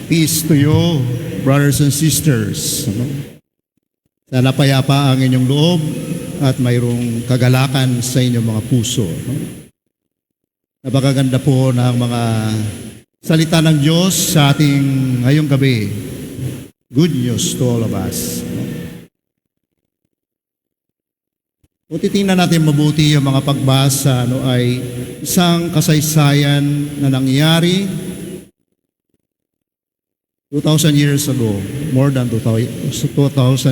Peace to you, brothers and sisters. Sana payapa ang inyong loob at mayroong kagalakan sa inyong mga puso. Napakaganda po ng mga salita ng Diyos sa ating ngayong gabi. Good news to all of us. Kung titingnan natin mabuti yung mga pagbasa, ay isang kasaysayan na nangyari 2,000 years ago, more than 2,000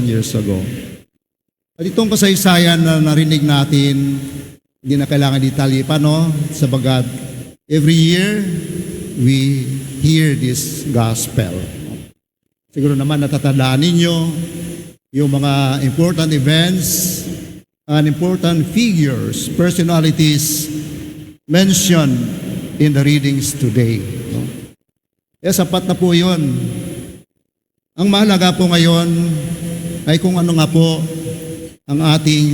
years ago. At itong kasaysayan na narinig natin, hindi na kailangan detalye pa, sabagat every year, we hear this gospel. Siguro naman natatandaan ninyo yung mga important events and important figures, personalities mentioned in the readings today. Sapat na po yun. Ang mahalaga po ngayon ay kung ano nga po ang ating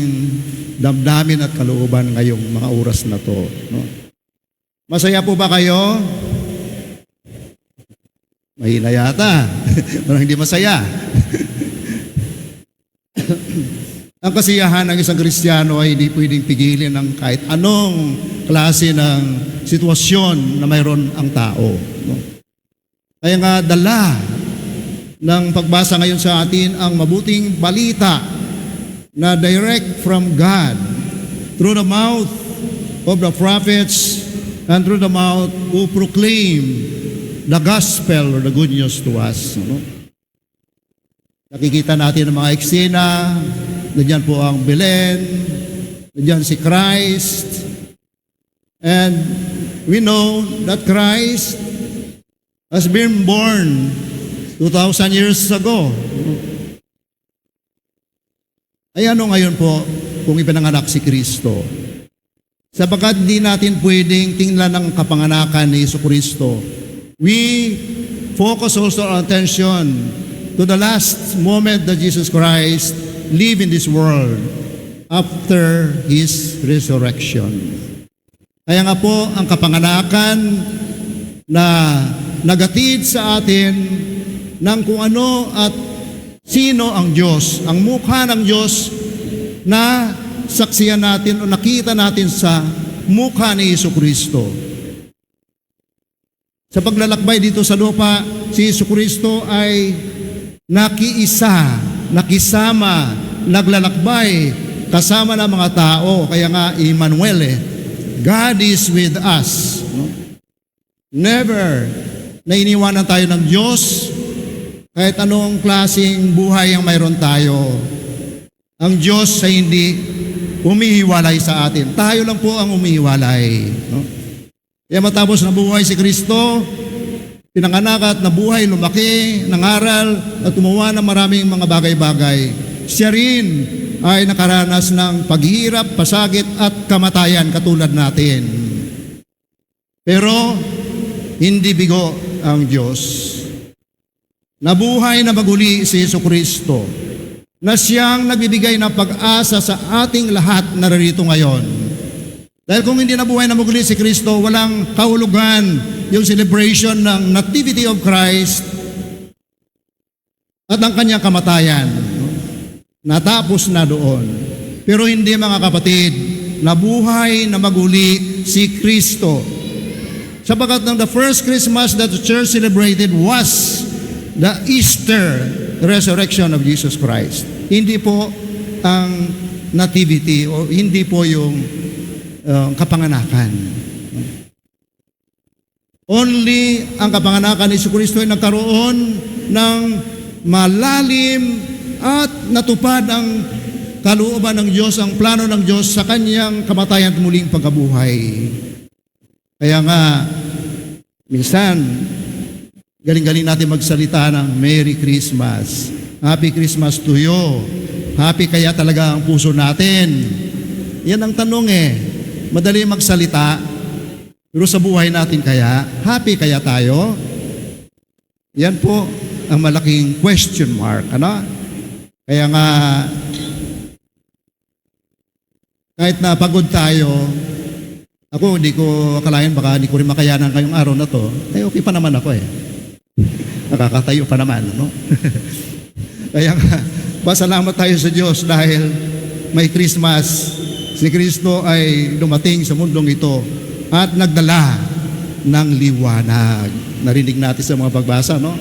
damdamin at kalooban ngayong mga oras na to. Masaya po ba kayo? Mahina yata. Parang hindi masaya. Ang kasiyahan ng isang Kristiyano ay hindi pwedeng pigilin ng kahit anong klase ng sitwasyon na mayroon ang tao. Kaya nga dala ng pagbasa ngayon sa atin ang mabuting balita na direct from God through the mouth of the prophets and through the mouth who proclaim the gospel or the good news to us. Nakikita natin ang mga eksena, nandiyan po ang Belen, nandiyan si Christ, and we know that Christ has been born 2,000 years ago. Ay ano ngayon po kung ipinanganak si Kristo? Sapagkat di natin pwedeng tingnan ng kapanganakan ni Jesucristo. We focus also our attention to the last moment that Jesus Christ lived in this world after His resurrection. Kaya nga po ang kapanganakan na nagatid sa atin ng kung ano at sino ang Diyos, ang mukha ng Diyos na saksiyan natin o nakita natin sa mukha ni Jesucristo. Sa paglalakbay dito sa lupa, si Jesucristo ay nakiisa, nakisama, naglalakbay kasama ng mga tao. Kaya nga, Emmanuel, God is with us. Never na iniwanan tayo ng Diyos kahit anong klaseng buhay ang mayroon tayo. Ang Diyos ay hindi umihiwalay sa atin. Tayo lang po ang umihiwalay. Kaya matapos na buhay si Kristo, pinanganak at nabuhay, lumaki, nangaral, at gumawa ng maraming mga bagay-bagay. Siya rin ay nakaranas ng paghihirap, pasakit at kamatayan katulad natin. Pero hindi bigo ang Diyos. Nabuhay na maguli si Jesucristo na siyang nagbibigay ng pag-asa sa ating lahat na narito ngayon. Dahil kung hindi nabuhay na maguli si Kristo, walang kahulugan yung celebration ng Nativity of Christ at ang kanyang kamatayan. Natapos na doon. Pero hindi, mga kapatid, nabuhay na maguli si Kristo. Sapagat ng the first Christmas that the church celebrated was the Easter resurrection of Jesus Christ. Hindi po ang nativity o hindi po yung kapanganakan. Only ang kapanganakan ni Jesucristo ay nagkaroon ng malalim at natupad ang kalooban ng Diyos, ang plano ng Diyos sa kanyang kamatayan at muling pagkabuhay. Kaya nga, minsan, galing-galing natin magsalita ng Merry Christmas. Happy Christmas to you. Happy kaya talaga ang puso natin. Yan ang tanong Madali magsalita, pero sa buhay natin kaya, happy kaya tayo? Yan po ang malaking question mark. Kaya nga, kahit na pagod tayo, Ako, hindi ko akalain, baka hindi ko rin makayanan kayong araw na to. Okay pa naman ako eh. Nakakatayo pa naman, no? Kaya nga, pasalamat tayo sa Diyos dahil may Christmas. Si Kristo ay dumating sa mundong ito at nagdala ng liwanag. Narinig natin sa mga pagbasa, no?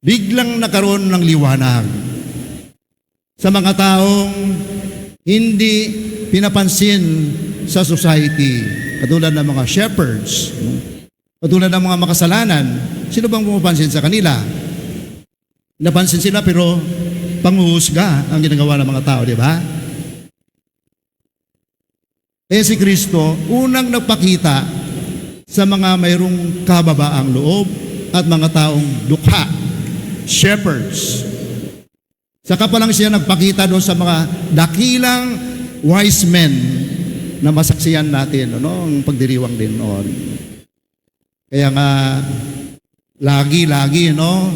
Biglang nakaroon ng liwanag sa mga taong hindi pinapansin sa society. Katulad ng mga shepherds, katulad ng mga makasalanan. Sino bang pumapansin sa kanila? Napansin sila pero panghuhusga ang ginagawa ng mga tao, di ba? Eh si Kristo, unang nagpakita sa mga mayroong kababaang loob at mga taong dukha, shepherds. Saka pa lang siya nagpakita doon sa mga dakilang wise men na masaksiyan natin, ano, ang pagdiriwang din noon. Kaya nga, lagi, no,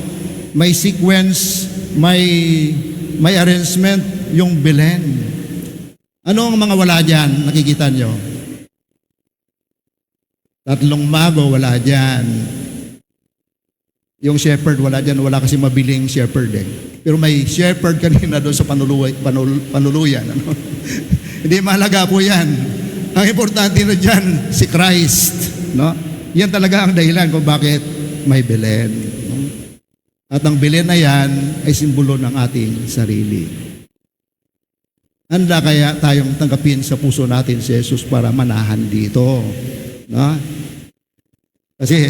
may sequence, may arrangement yung Belen. Ano ang mga wala dyan? Nakikita nyo? Tatlong mago, wala dyan. Yung shepherd, wala dyan. Wala kasi mabiling shepherd eh. Pero may shepherd kanina doon sa panuluyan. Ano? Hindi mahalaga po yan. Ang importante na dyan, si Christ. No? Yan talaga ang dahilan kung bakit may Belen. No? At ang Belen na yan ay simbolo ng ating sarili. Handa kaya tayong tanggapin sa puso natin si Jesus para manahan dito. No? Kasi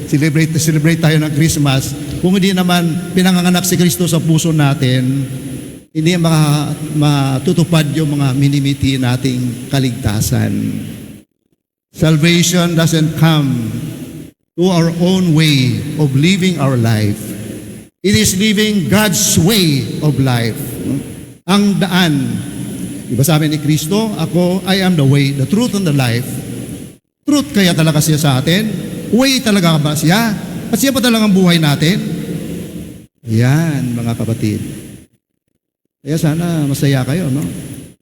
celebrate tayo ng Christmas. Kung hindi naman pinanganganak si Kristo sa puso natin, hindi matutupad yung mga minimiti nating kaligtasan. Salvation doesn't come to our own way of living our life. It is living God's way of life. Ang daan. Diba sabi ni Kristo, I am the way, the truth, and the life. Truth kaya talaga siya sa atin? Way talaga ba siya? At siya pa talagang buhay natin? Yan, mga kapatid. Kaya sana masaya kayo, no?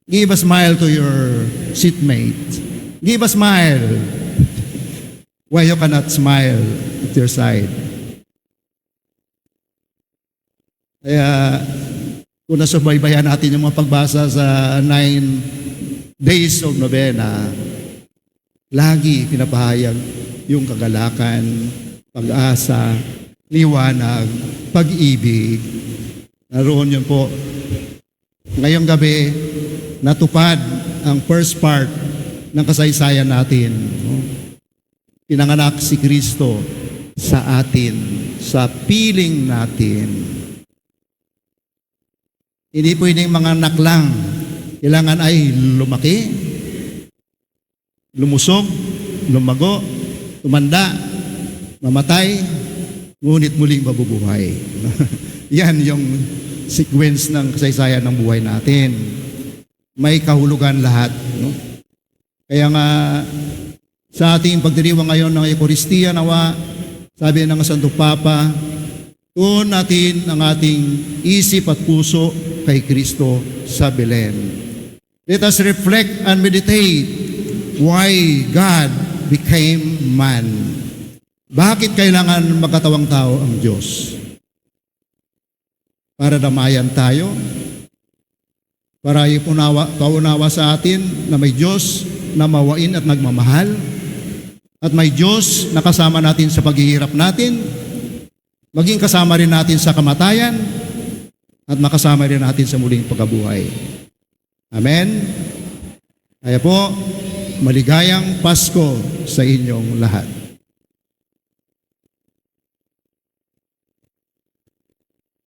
Give a smile to your seatmate. Give a smile. Why you cannot smile at your side? Kaya, kung nasubaybayan natin yung mga pagbasa sa 9 days of novena, lagi pinapahayag yung kagalakan, pag-asa, liwanag, pag-ibig. Naroon yun po. Ngayong gabi, natupad ang first part ng kasaysayan natin. Pinanganak si Kristo sa atin, sa piling natin. Hindi pwedeng mga anak lang. Kailangan ay lumaki, lumusog, lumago, tumanda, mamatay, ngunit muling mabubuhay. Yan yung sequence ng kasaysayan ng buhay natin. May kahulugan lahat. No? Kaya nga, sa ating pagdiriwang ngayon ng Eucharistia, nawa, sabi ng Santo Papa, tuon natin ang ating isip at puso kay Kristo sa Belen. Let us reflect and meditate why God became man. Bakit kailangan magkatawang tao ang Diyos? Para damayan tayo, para paunawa sa atin na may Diyos na mawain at nagmamahal, at may Diyos na kasama natin sa paghihirap natin, maging kasama rin natin sa kamatayan, at makasama rin natin sa muling pagkabuhay. Amen? Kaya po, maligayang Pasko sa inyong lahat.